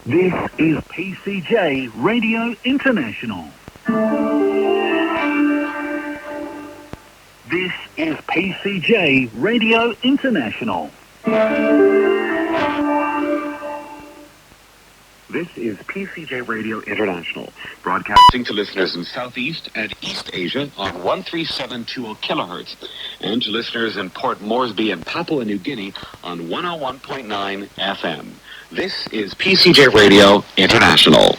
This is PCJ Radio International. This is PCJ Radio International. This is PCJ Radio International, broadcasting to listeners in Southeast and East Asia on 13720 kilohertz, and to listeners in Port Moresby and Papua New Guinea on 101.9 FM. This is PCJ Radio International.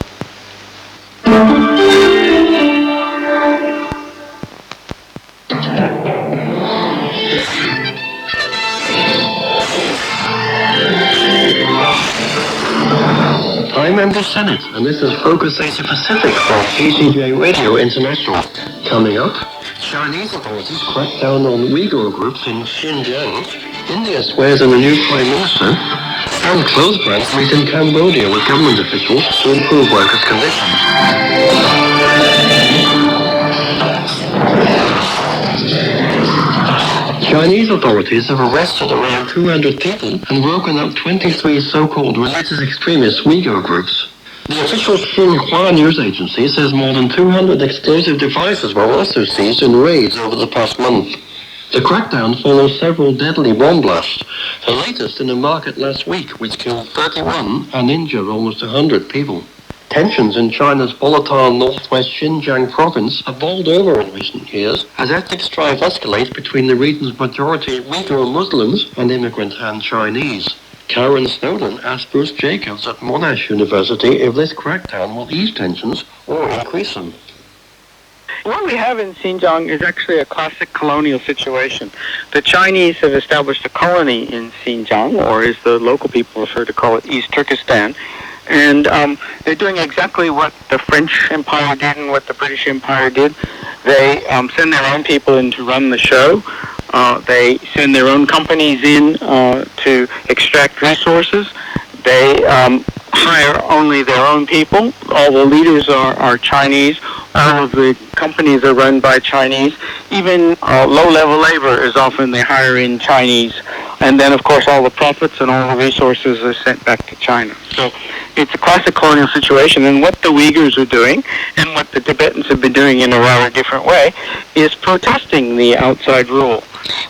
I'm Member Senate, and this is Focus Asia Pacific from PCJ Radio International. Coming up, Chinese authorities crack down on Uyghur groups in Xinjiang. India swears in a new Prime Minister. And clothes brands meet in Cambodia with government officials to improve workers' conditions. Chinese authorities have arrested around 200 people and broken up 23 so-called religious extremist Uyghur groups. The official Xinhua news agency says more than 200 explosive devices were also seized in raids over the past month. The crackdown follows several deadly bomb blasts, the latest in a market last week, which killed 31 and injured almost 100 people. Tensions in China's volatile northwest Xinjiang province have boiled over in recent years as ethnic strife escalates between the region's majority Uyghur Muslims and immigrant Han Chinese. Karen Snowden asked Bruce Jacobs at Monash University if this crackdown will ease tensions or increase them. What we have in Xinjiang is actually a classic colonial situation. The Chinese have established a colony in Xinjiang, or as the local people prefer to call it, East Turkestan. And they're doing exactly what the French Empire did and what the British Empire did. They send their own people in to run the show. They send their own companies in to extract resources. They hire only their own people. All the leaders are Chinese. All of the companies are run by Chinese. Even low-level labor is often they hire in Chinese. And then, of course, all the profits and all the resources are sent back to China. So it's a classic colonial situation. And what the Uyghurs are doing, and what the Tibetans have been doing in a rather different way, is protesting the outside rule.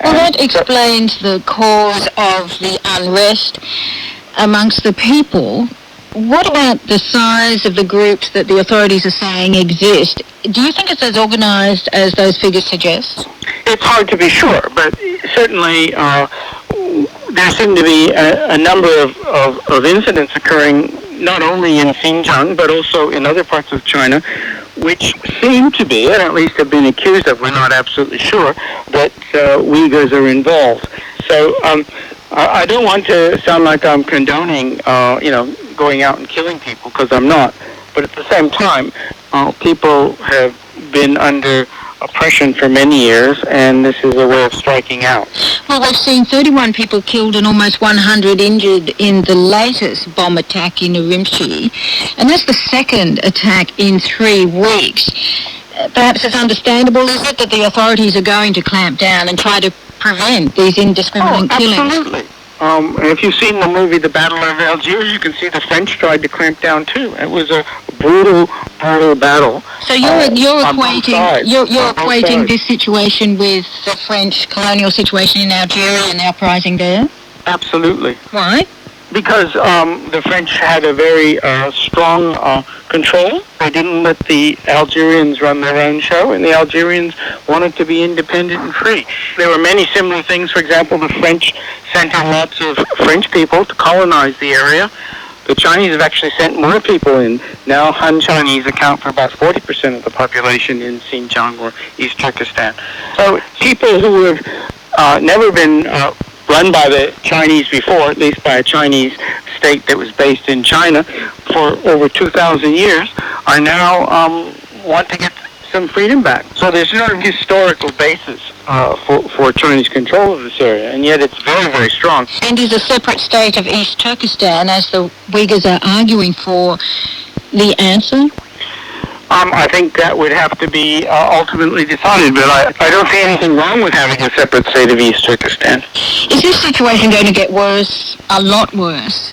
Well, that explains the cause of the unrest amongst the people. What about the size of the groups that the authorities are saying exist? Do you think it's as organised as those figures suggest? It's hard to be sure, but certainly there seem to be a number of incidents occurring not only in Xinjiang, but also in other parts of China, which seem to be, and at least have been accused of, we're not absolutely sure, that Uyghurs are involved. So I don't want to sound like I'm condoning, going out and killing people, because I'm not. But at the same time, people have been under oppression for many years, and this is a way of striking out. Well, we've seen 31 people killed and almost 100 injured in the latest bomb attack in Urumqi, and that's the second attack in 3 weeks. Perhaps it's understandable, is it, that the authorities are going to clamp down and try to prevent these indiscriminate killings? Absolutely. If you've seen the movie The Battle of Algiers, you can see the French tried to clamp down too. It was a brutal battle. So you're equating this situation with the French colonial situation in Algeria and the uprising there? Absolutely. Why? Because the French had a very strong control. They didn't let the Algerians run their own show, and the Algerians wanted to be independent and free. There were many similar things. For example, the French sent in lots of French people to colonize the area. The Chinese have actually sent more people in. Now Han Chinese account for about 40% of the population in Xinjiang or East Turkestan. So people who have never been run by the Chinese before, at least by a Chinese state that was based in China for over 2,000 years, are now want to get some freedom back. So there's no historical basis for Chinese control of this area, and yet it's very, very strong. And is a separate state of East Turkestan, as the Uyghurs are arguing for, the answer? I think that would have to be ultimately decided, but I don't see anything wrong with having a separate state of East Turkestan. Is this situation going to get worse, a lot worse,